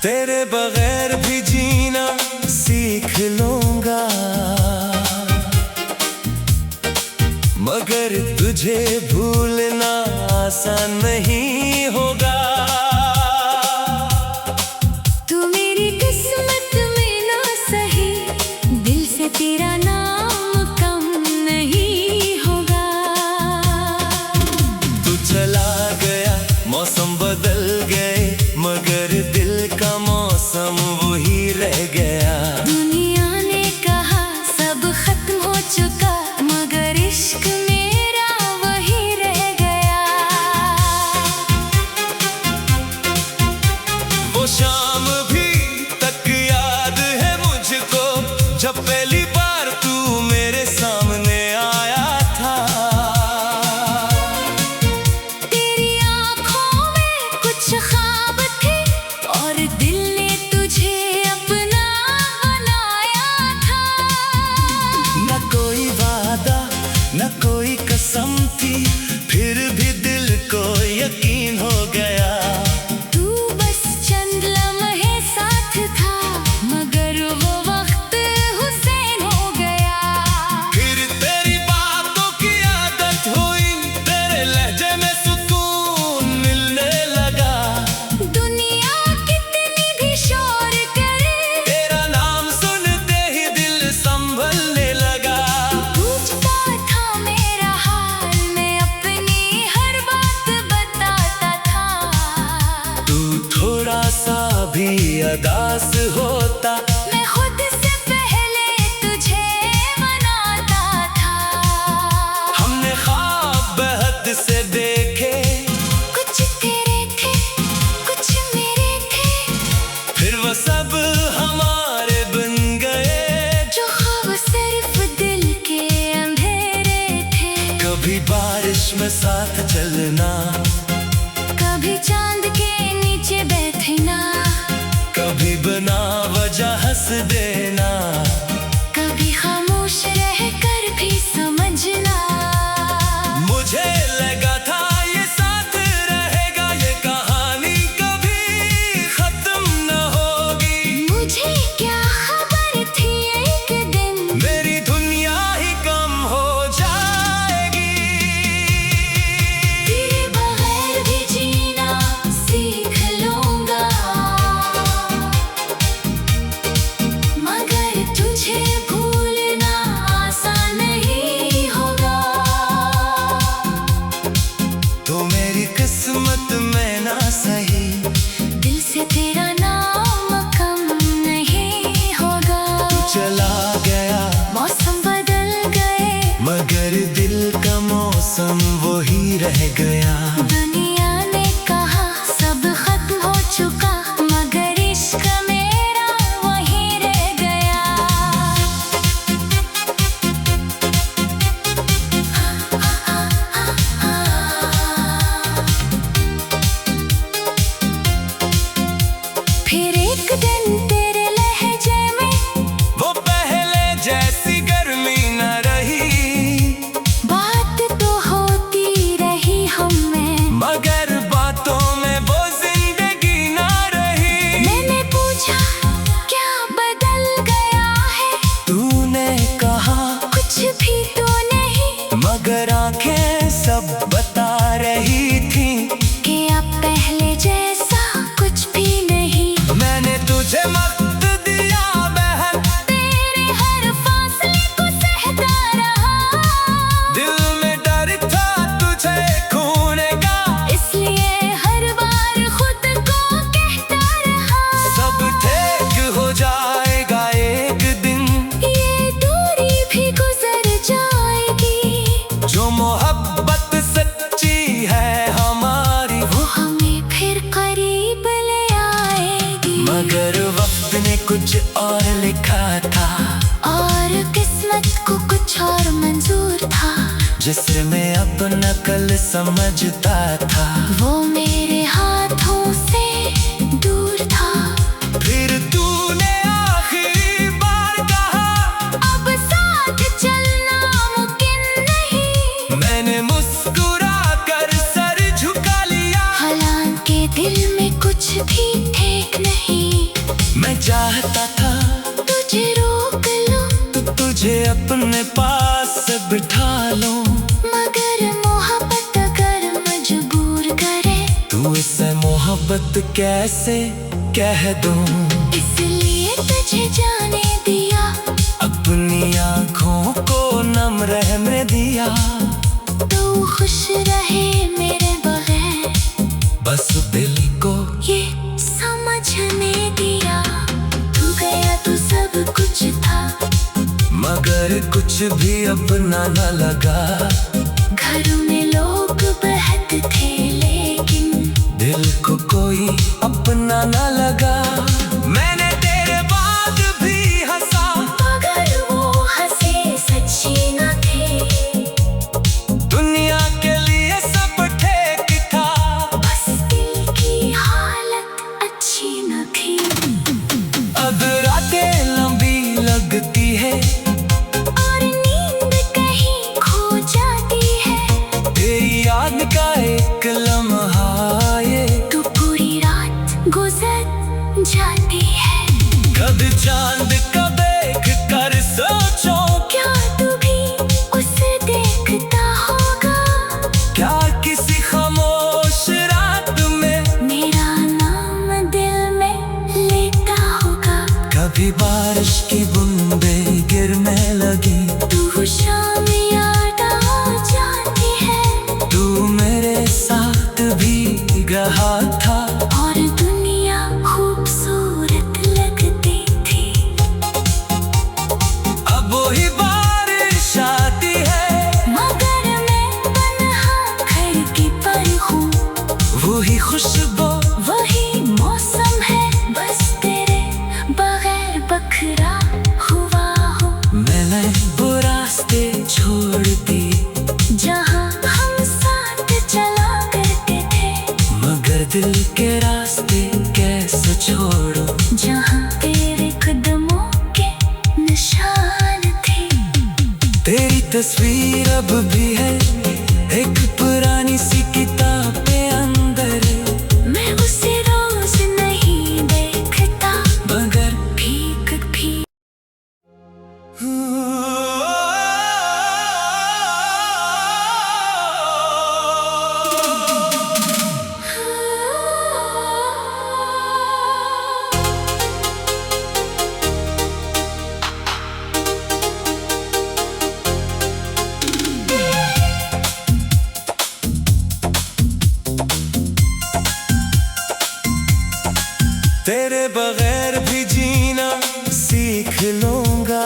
तेरे बगैर भी जीना सीख लूंगा, मगर तुझे भूलना आसान नहीं होगा। तू मेरी किस्मत में ना सही, दिल से तेरा नाम कम नहीं होगा। तू चला गया, मौसम बदल गए, मगर दिल का मौसम वही रह गया। दुनिया ने कहा सब खत्म हो चुका, मगर इश्क मेरा वही रह गया। वो शाम भी तक याद है मुझको, जब पहली बार तू मेरे सामने आया था। तेरी आँखों में कुछ ख्वाब थे और दिल ने तुझे अपना बनाया था। न कोई वादा न कोई कसम थी, फिर भी दिल को यकीन हो गया। तू बस चंद लम्हे साथ था, मगर वो वक्त हुसैन हो गया। फिर तेरी बातों की आदत हुई, तेरे लहजे में सुकून मिलने लगा। दुनिया कितनी भी शोर करे, तेरा नाम सुनते ही दिल संभलने लगा। पूछता था मेरा हाल, मैं अपनी हर बात बताता था। तू थोड़ा सा भी अदास होता, मैं खुद से पहले तुझे मनाता था। हमने ख्वाब बेहद से देखे, कुछ तेरे थे कुछ मेरे थे, फिर वो सब हमारे बन गए। जो ख्वाब सिर्फ दिल के अंधेरे थे। कभी बारिश में साथ चलना, कभी चांद के नीचे बैठना, कभी बिना वजह हंस देना, कभी खामोश रहकर भी समझना। मुझे लगा था ये साथ रहेगा, ये कहानी कभी खत्म न होगी। मुझे क्या खबर थी एक दिन मेरी दुनिया ही कम हो जाएगी। तेरे बगैर भी जीना सीख लूंगा, मगर तुझे भूलना आसान नहीं होगा। तो मेरी किस्मत में ना सही, दिल से तेरा नाम कम नहीं होगा। चला गया, मौसम बदल गए, मगर दिल का मौसम वही रह गया। दुनिया ने कहा सब खत्म हो चुका, मगर इश्क मेरा वही रह गया। फिर एक दिन तेरे लहजे में वो पहले जैसी गर्मी न रही, बात तो होती रही हम में जिससे मैं अब नकल समझता था, वो मेरे हाथों से दूर था। फिर तूने आखिरी बार कहा, अब साथ चलना मुमकिन नहीं। मैंने मुस्कुरा कर सर झुका लिया। हालांकि दिल में कुछ भी ठीक नहीं। मैं चाहता था तुझे रोक लूं, तो तुझे अपने पास बिठा लूं, मगर मोहब्बत अगर मजबूर करे, तू इससे मोहब्बत कैसे कह दूं। इसलिए तुझे जाने दिया, अपनी आँखों को नम रहने दिया। तू खुश रहे मेरे बगैर, बस दिल को ये समझने दिया। तू गया तो सब कुछ था, मगर कुछ भी अपना न लगा। घरों में लोग बहते थे लेकिन दिल को कोई अपना न लगा। मैंने तेरे बाद भी हंसा, मगर वो हंसे सच्ची न थे। दुनिया के लिए सब ठीक था, बस दिल की हालत अच्छी न थी। अब रातें लंबी लगती है और नींद कहीं खो जाती है। तेरी याद का एक लम्हा ये, तो पूरी रात गुजर जाती है। कभी चांद का देख कर सोचो, क्या तू भी उसे देखता होगा? क्या किसी खामोश रात में मेरा नाम दिल में लेता होगा? कभी बारिश की बूंदे गिरने लगी, तू शाम याद आ जाती है। तू मेरे साथ भी रहा था, और दुनिया खूबसूरत लगती थी। अब वही बारिश आती है, मगर मैं तन्हा खिड़की पर हूँ। वही खुशबू वही मौसम है, बस तेरे बगैर बखरा हुआ हूँ। मैंने वो रास्ते छोड़ दिए जहाँ हम साथ चला करते थे, मगर दिल के रास्ते कैसे छोड़ो। जहाँ तेरे कदमों के निशान थे। तेरी तस्वीर अब भी है एक पुरानी सी किताब के अंदर, मैं उसे रोज नहीं देखता, मगर भीग भी तेरे बगैर भी जीना सीख लूंगा,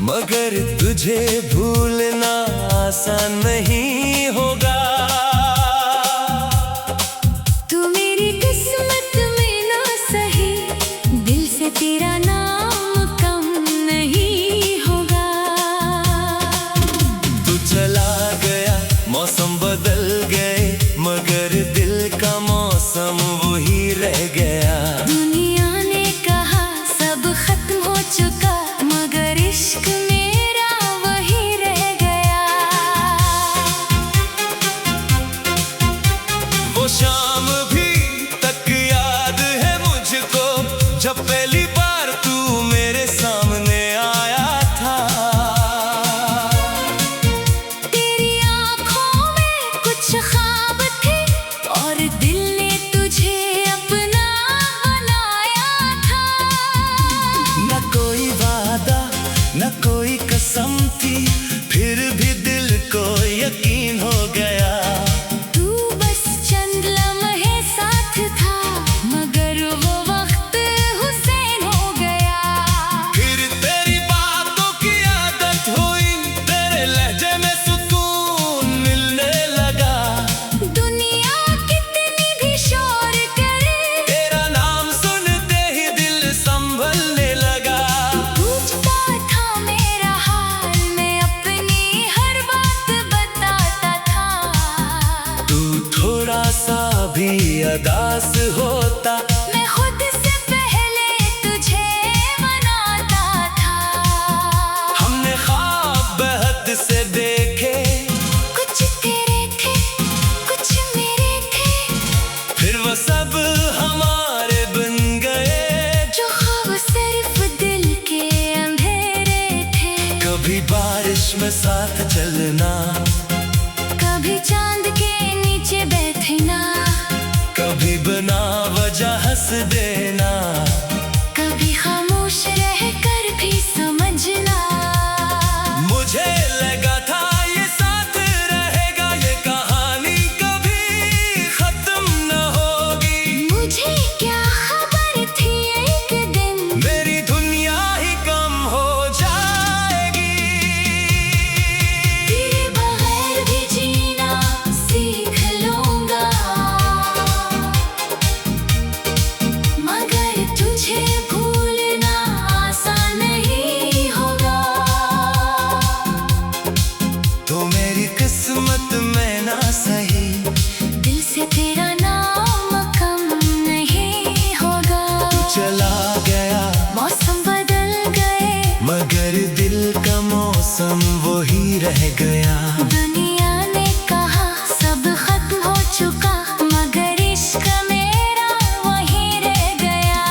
मगर तुझे भूलना आसान नहीं होगा। तू मेरी किस्मत में ना सही, दिल से तेरा नाम कम नहीं होगा। तू चला गया, मौसम बदल गए, मगर दिल का मौसम वही रह गया। दुनिया ने कहा सब खत्म हो चुका, मगर इश्क मेरा वही रह गया। वो शाम भी तक याद है मुझको, जब पहली बार तू साथ चलना, कभी चांद के नीचे बैठना, कभी बिना वजह हंस देना, कभी खामोश रहकर भी समझना। मुझे लगा था ये साथ रहेगा, ये कहानी कभी खत्म न होगी। मुझे क्या खबर थी एक दिन मेरी दुनिया ही कम हो जाएगी। तेरे बगैर भी जीना सीख लूंगा, मगर तुझे भूलना आसान नहीं होगा। तो मेरी किस्मत में ना सही, दिल से तेरा नाम कम नहीं होगा। चला गया मौसम बदल गए, मगर दिल का मौसम वही रह गया। दुनिया ने कहा सब खत्म हो चुका, मगर इश्क मेरा वही रह गया।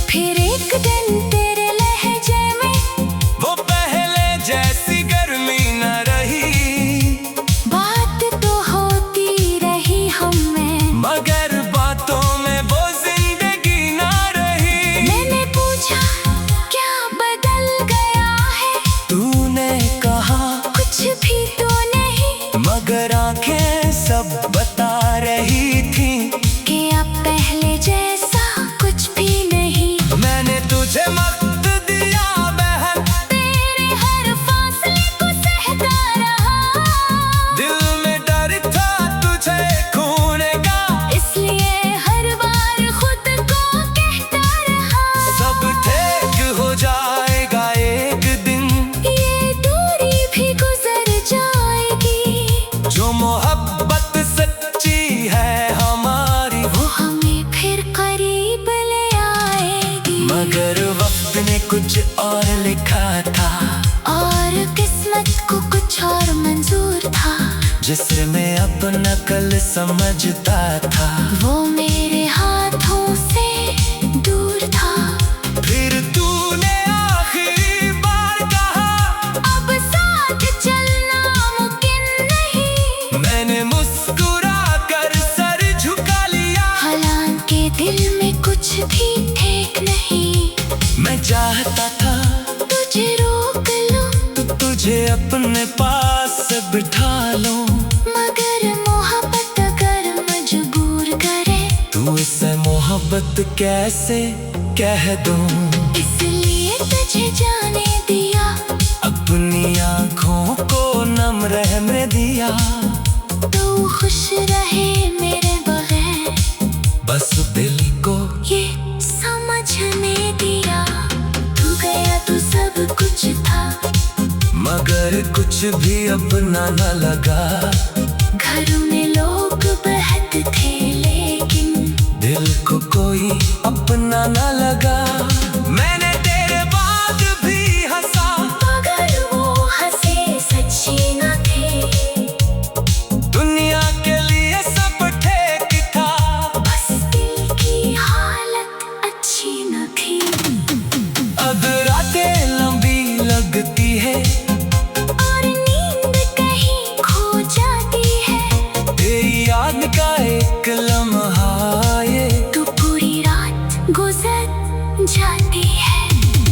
फिर एक दिन तेरे लहजे में वो पहले जैसी गर्मी न रही, बात तो होती रही हमें, मगर बातों में वो जिंदगी न रही। मैंने पूछा क्या बदल गया है, तूने कहा कुछ भी तो नहीं, मगर आंखें सब बता रही थी कि अब पहले जैसा कुछ भी नहीं। मैंने तुझे वक्त दिया बहन, तेरे हर फासले को सहता रहा, दिल में डर था तुझे खोने का, इसलिए हर बार खुद को कहता रहा सब ठीक हो जाएगा एक दिन। ये दूरी भी गुजर जाएगी, जो मोहब्बत सच्ची है हमारी, वो हमें फिर करीब ले आएगी। मगर वक्त ने कुछ और लिखा था, और किस्मत को कुछ और मंजूर था, जिसमें अपना कल समझता था वो मेरे हाथों से दूर था। फिर तूने आखिरी बार कहा अब साथ चलना मुमकिन नहीं, मैंने मुस्कुरा कर सर झुका लिया। हालांकि दिल में कुछ भी ठीक नहीं। मैं चाहता था तुझे रोक लो, तुझे अपने पास बिठा लूं, मगर मोहब्बत अगर मजबूर करे, तू इसे मोहब्बत कैसे कह दूं। इसलिए तुझे जाने दिया, अपनी आँखों को नम रहने दिया, तू खुश रहे मेरे बगैर, बस दिल को ये समझने दिया। तू गया तो सब कुछ था, मगर कुछ भी अपना न लगा। घरों में लोग बहत थे लेकिन दिल को कोई अपना न लगा। मैंने तेरे बाद भी हंसा, मगर वो हंसे सच्ची न थे। दुनिया के लिए सब ठीक था, बस दिल की हालत अच्छी न थी। अब रातें लंबी लगती है और नींद कहीं खो जाती है, तेरी याद का एक लम्हा ये तो पूरी रात गुजर जाती है।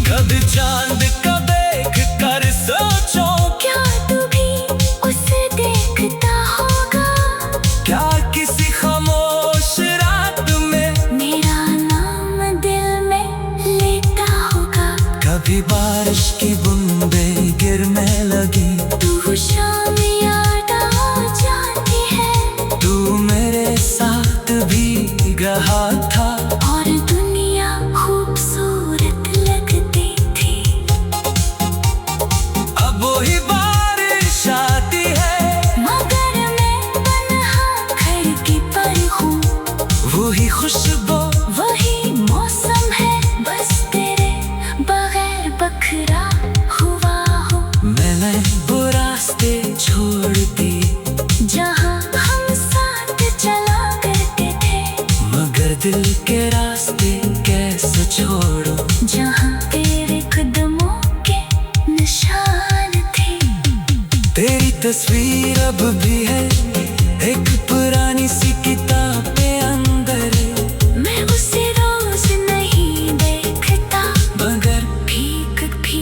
कभी चांद का देख कर सोचो, क्या तू भी उसे देखता होगा, क्या किसी खामोश रात में मेरा नाम दिल में लेता होगा। कभी बारिश की बूंदें गिरने लगी, तू शाम याद आ जाती है, तू मेरे साथ भी रहा था, और दुनिया खूबसूरत लगती थी। अब वही बारिश आती है, मगर मैं तन्हा खिड़की पर हूँ, वही खुशबू वही मौसम है, बस तेरे बगैर बखरा हुआ हूँ। मैंने वो रास्ते छोड़ दिए जहाँ हम साथ तस्वीर अब भी है एक पुरानी सी किताब पे अंदर, मैं उसे रोज नहीं देखता मगर भीग भी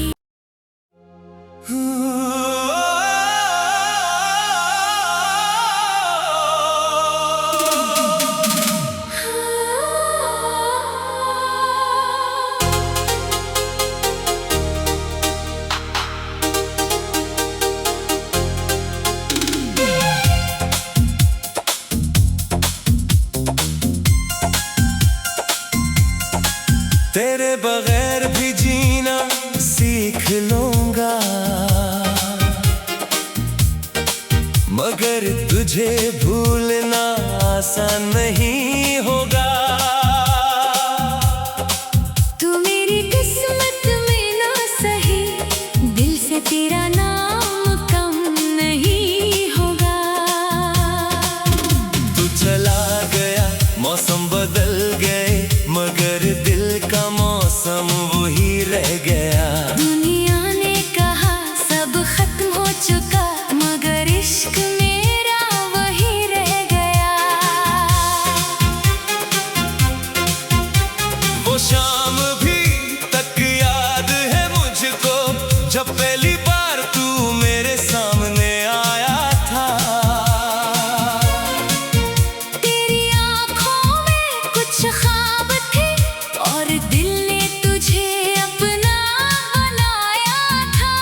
तेरे बगैर भी जीना सीख लूंगा, मगर तुझे भूलना आसान नहीं होगा। तू मेरी किस्मत में ना सही, दिल से तेरा नाम कम नहीं होगा। तू चला गया, मौसम बदल गए, मगर दिल का मौसम वही रह गया। दुनिया ने कहा सब खत्म हो चुका, मगर इश्क मेरा वही रह गया। वो शाम भी तक याद है मुझको, जब पहली बार तू मेरे सामने आया था। तेरी आँखों में कुछ ख्वाब थे और दिल ने तुझे अपना बनाया था।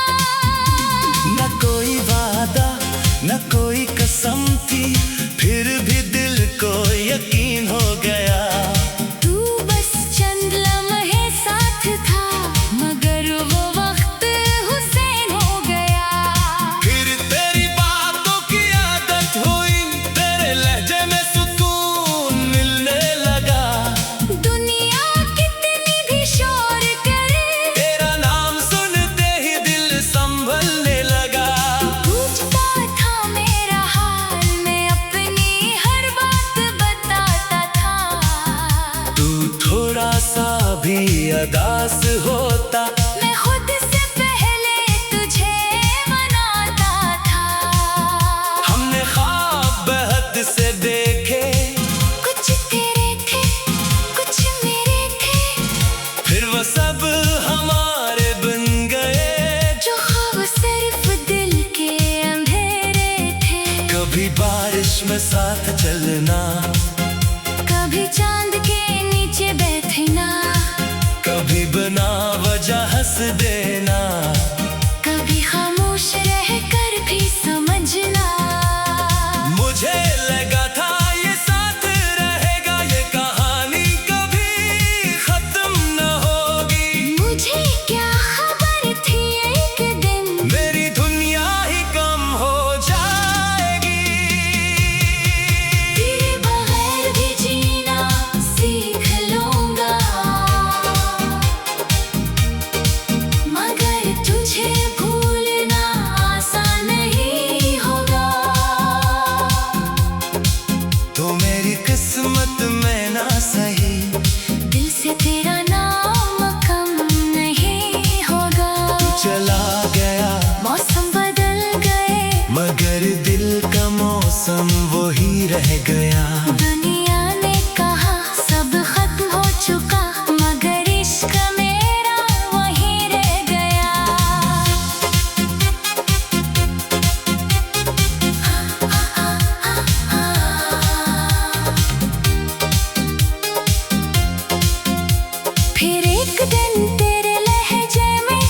न कोई वादा न कोई कसम थी, फिर भी दिल को यकीन हो गया। तू बस चंद लम्हे साथ था, मगर वो वक्त हुसैन हो गया। फिर तेरी बातों की आदत हुई, तेरे लहजे में सुकून मिलने लगा। दुनिया कितनी भी शोर करे, तेरा नाम सुनते ही दिल संभलने लगा। पूछता था मेरा हाल, मैं अपनी हर बात बताता था। तू थोड़ा सा भी अदास होता, मैं खुद से पहले तुझे मनाता था। हमने ख्वाब बेहद से देखे, कुछ तेरे थे कुछ मेरे थे, फिर वो सब हमारे बन गए। जो ख्वाब सिर्फ दिल के अंधेरे थे। कभी बारिश में साथ चलना, कभी चांद के नीचे बैठना, कभी बिना वजह हंस देना, कभी खामोश रह कर भी समझना। मुझे लगा था ये साथ रहेगा, ये कहानी कभी खत्म न होगी। मुझे क्या खबर थी एक दिन मेरी दुनिया ही कम हो जाएगी। तेरे बगैर भी जीना सीख लूंगा, मगर तुझे भूलना आसान नहीं होगा। तो मेरी किस्मत में ना सही, दिल से तेरा नाम कम नहीं होगा। चला गया, मौसम बदल गए, मगर दिल का मौसम वही रह गया। दुनिया ने कहा सब खत्म हो चुका, मगर इश्क मेरा वही रह गया। फिर एक दिन तेरे लहजे में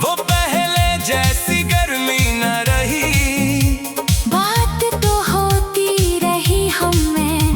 वो पहले जैसी गर्मी न रही, बात तो होती रही हम में,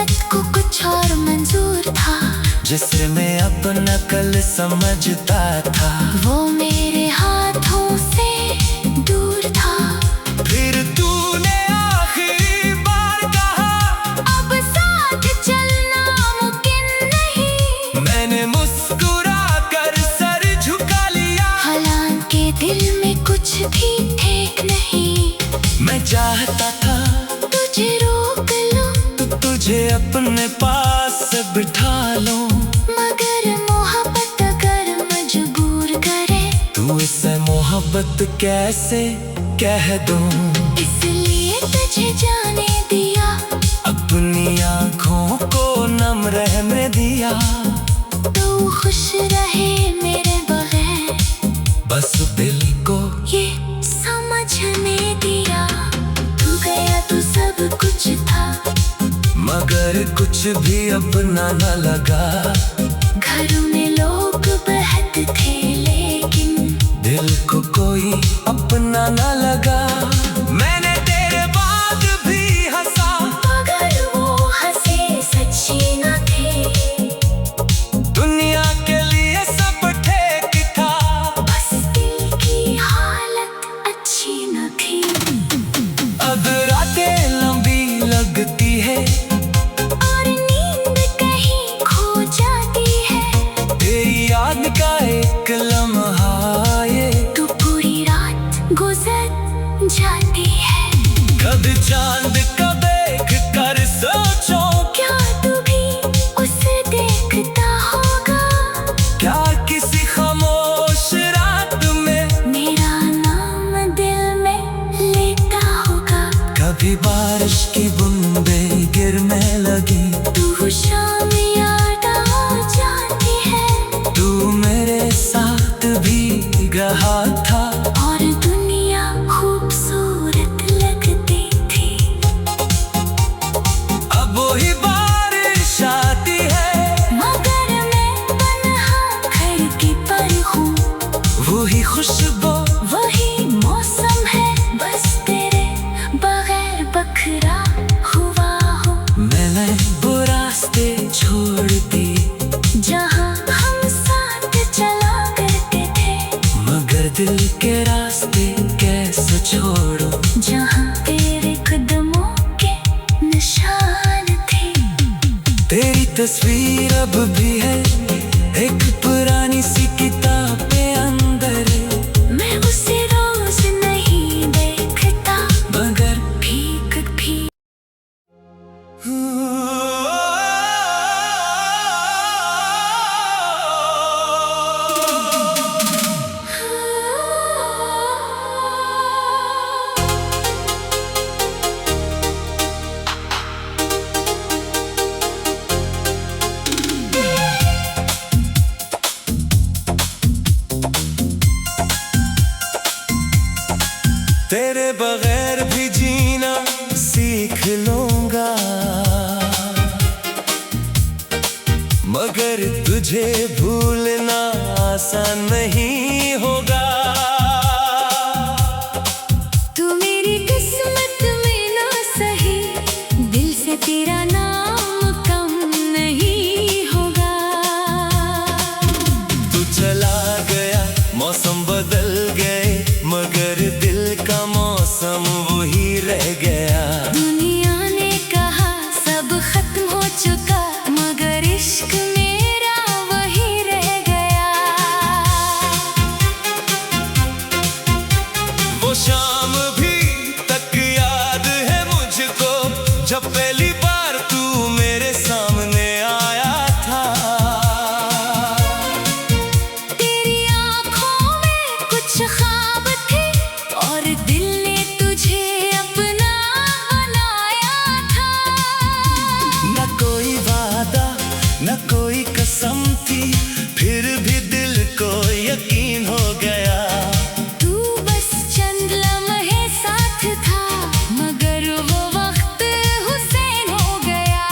किस्मत को कुछ और मंजूर था, जिसमें अपना कल समझता था, वो मेरे हाथों से दूर था। फिर तूने आखिरी बार कहा, अब साथ चलना मुमकिन नहीं। मैंने मुस्कुरा कर सर झुका लिया, हालांकि दिल में कुछ भी ठीक नहीं। मैं चाहता था तुझे रोक लूं, तुझे अपने पास बिठा लूं, मगर मोहब्बत अगर मजबूर करे, तू इसे मोहब्बत कैसे कह दूं। इसलिए तुझे जाने दिया, अपनी आँखों को नम रहने दिया, तू खुश रहे मेरे बगैर, बस दिल को ये समझने दिया। तू गया तो सब कुछ था, मगर कुछ भी अपना न लगा। घर में लोग बहत थे लेकिन दिल को कोई अपना न लगा। मैंने तेरे बाद भी हंसा, मगर वो हंसे सच्ची न थे। दुनिया के लिए सब ठीक था, बस दिल की हालत अच्छी न थी। अब रातें लंबी लगती है और नींद कहीं खो जाती है, तेरी याद का एक लम्हा ये तो पूरी रात गुजर जाती है। कभी चांद का देख कर सोचो, क्या तू भी उसे देखता होगा, क्या किसी खामोश रात में मेरा नाम दिल में लेता होगा। कभी बारिश की बूंदें गिरने लगी, तू शाम याद आ जाती है, तू मेरे साथ भीग रहा था, और दुनिया खूबसूरत लगती थी। अब वही बारिश आती है, मगर मैं तन्हा खिड़की पर हूँ, वही खुशबू वही मौसम है, बस तेरे बगैर बखरा हुआ हूँ। मैंने वो रास्ते छोड़ दिए जहाँ हम साथ चला करते थे, मगर दिल के रास्ते कैसे छोड़ो, जहाँ तेरे कदमों के निशान थे। तेरी तस्वीर अब भी है एक पुरानी सी किताब के अंदर, मैं उसे रोज नहीं देखता, मगर भीख भी तेरे बगैर भी जीना सीख लूंगा, मगर तुझे भूलना आसान नहीं होगा। तू मेरी किस्मत में ना सही, दिल से तेरा नाम कम नहीं होगा। तू चला गया, मौसम बदल गए, मगर दिल का मौसम वही रह गया। दुनिया ने कहा सब खत्म हो चुका, मगर इश्क मेरा वही रह गया। वो शाम भी तक याद है मुझको, जब पहली बार तू मेरे सामने आया था। तेरी आँखों में कुछ ख्वाब थे, और दिल ने तुझे अपना बनाया था। न कोई वादा न कोई कसम थी, फिर भी दिल को यकीन हो गया। तू बस चंद लम्हे साथ था, मगर वो वक्त हुसैन हो गया।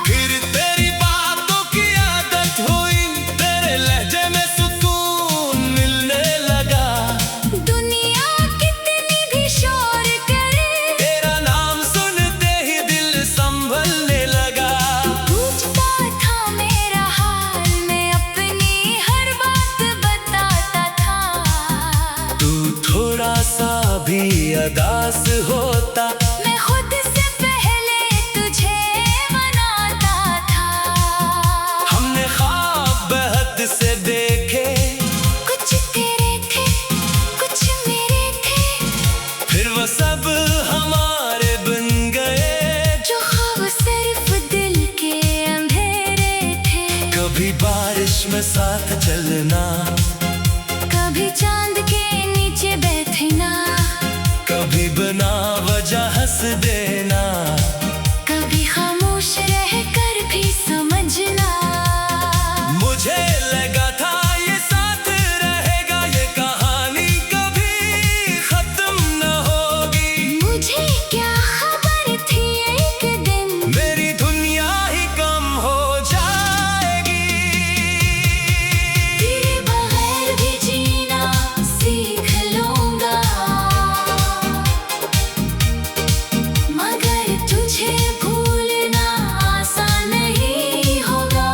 फिर तेरी बातों की आदत हुई, तेरे लहजे में सुकून मिलने लगा। दुनिया कितनी भी शोर करे, तेरा नाम सुनते ही दिल संभलने लगा। में साथ चलना, कभी चांद के नीचे बैठना, कभी बिना वजह हंस देना, कभी खामोश रहकर भी समझना। मुझे लगा था ये साथ रहेगा, ये कहानी कभी खत्म न होगी। मुझे क्या खबर थी एक दिन मेरी दुनिया ही कम हो जाएगी। तेरे बगैर भी जीना सीख लूंगा, मगर तुझे भूलना आसान नहीं होगा।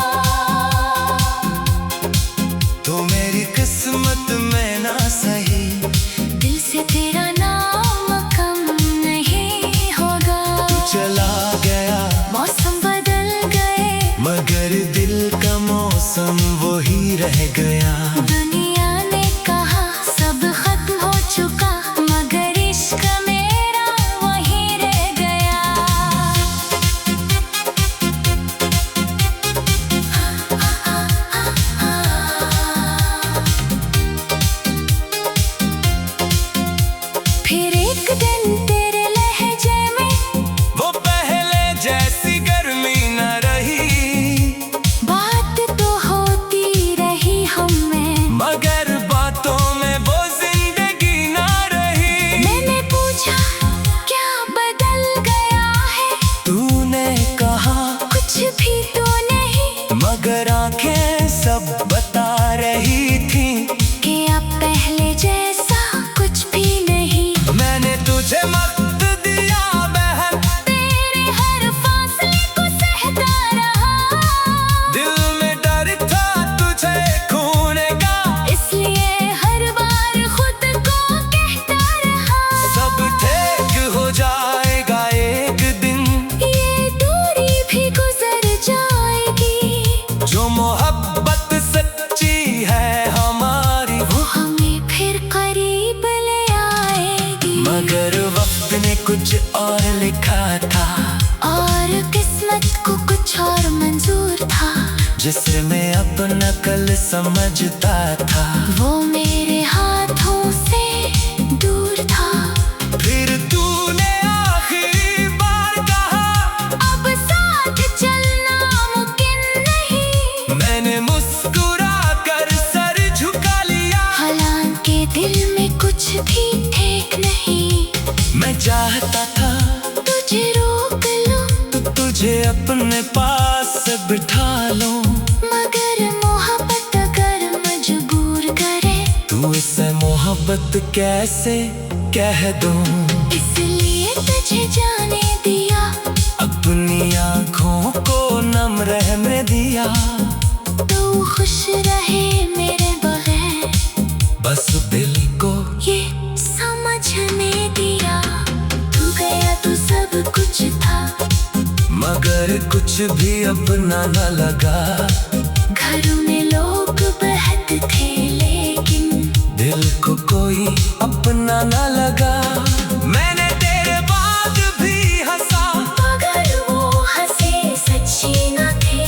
तो मेरी किस्मत में ना सही, दिल से तेरा नाम कम नहीं होगा। चला गया मौसम बदल गए, मगर दिल का मौसम वही रह गया। दुनिया ने कहा सब खत्म हो चुका, मगर इश्क मेरा वही रह गया। फिर एक दिन तेरे लहजे में वो पहले जैसी गर्मी न रही, बात तो होती रही हम में, मगर बातों में वो जिंदगी न रही। मैंने पूछा क्या बदल गया है, तूने कहा कुछ भी तो नहीं, मगर आंखें सब बता रही थी कि अब पहले जैसा कुछ भी नहीं। मैंने तुझे वक्त दिया बहन, तेरे हर फासले को सहता रहा, दिल में डर था तुझे खोने का, इसलिए हर बार खुद को कहता रहा। सब ठीक हो जाएगा एक दिन, ये दूरी भी गुजर जाएगी, जो मोहब्बत सच्ची है हमारी वो हमें फिर करीब ले आएगी। मगर वक्त ने कुछ और लिखा था, और किस्मत को कुछ और मंजूर था, जिसमें अपना कल समझता था वो मेरे हाथों से दूर था। फिर तूने आखिरी बार कहा अब साथ चलना मुमकिन नहीं, मैंने मुस्कुरा कर सर झुका लिया। हालांकि दिल में कुछ भी ठीक नहीं। मैं चाहता था तुझे रोक लूं, तुझे अपने पास बिठा लूं, मगर मोहब्बत अगर मजबूर करे, तू इससे मोहब्बत कैसे कह दूं। इसलिए तुझे जाने दिया, अपनी आँखों को नम रहने दिया, तू खुश रहे मेरे बगैर, बस दिल को ये समझने दिया। तू गया तो सब कुछ था, मगर कुछ भी अपना न लगा। घरों में लोग बहते थे लेकिन दिल को कोई अपना न लगा। मैंने तेरे बाद भी हंसा, मगर वो हंसे सच्ची न थे,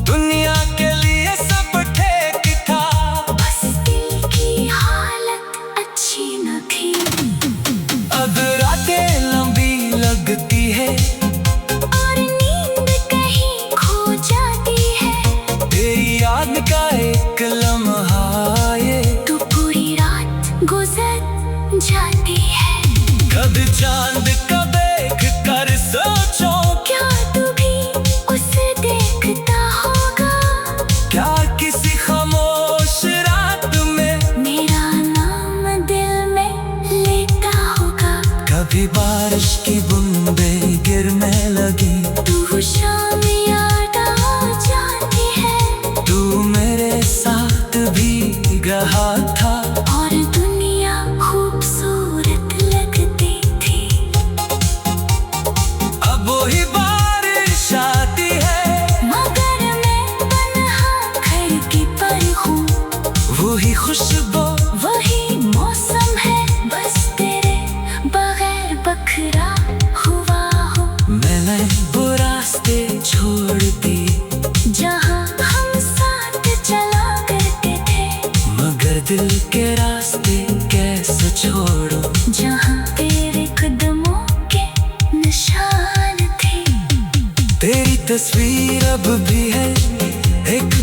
दुनिया के लिए सब ठीक था, बस दिल की हालत अच्छी न थी। अब रातें लंबी लगती है और नींद कहीं खो जाती है, तेरी याद का एक लम्हा ये तो पूरी रात गुजर जाती है। कभी चांद का देख कर सोचो, क्या तू भी उसे देखता होगा, क्या किसी खामोश रात में मेरा नाम दिल में लेता होगा। कभी बारिश की बूंदें गिरने लगी, तू शाम याद आ जाती है, तू मेरे साथ भी रहा था, और दुनिया खूबसूरत लगती थी। अब वही बारिश आती है, मगर मैं तन्हा खिड़की पर हूँ, वही खुशबू वही मौसम है, बस तेरे बगैर बखरा हुआ हूँ। मैंने वो रास्ते छोड़ दी जहाँ हम तेरी तस्वीर अब भी है एक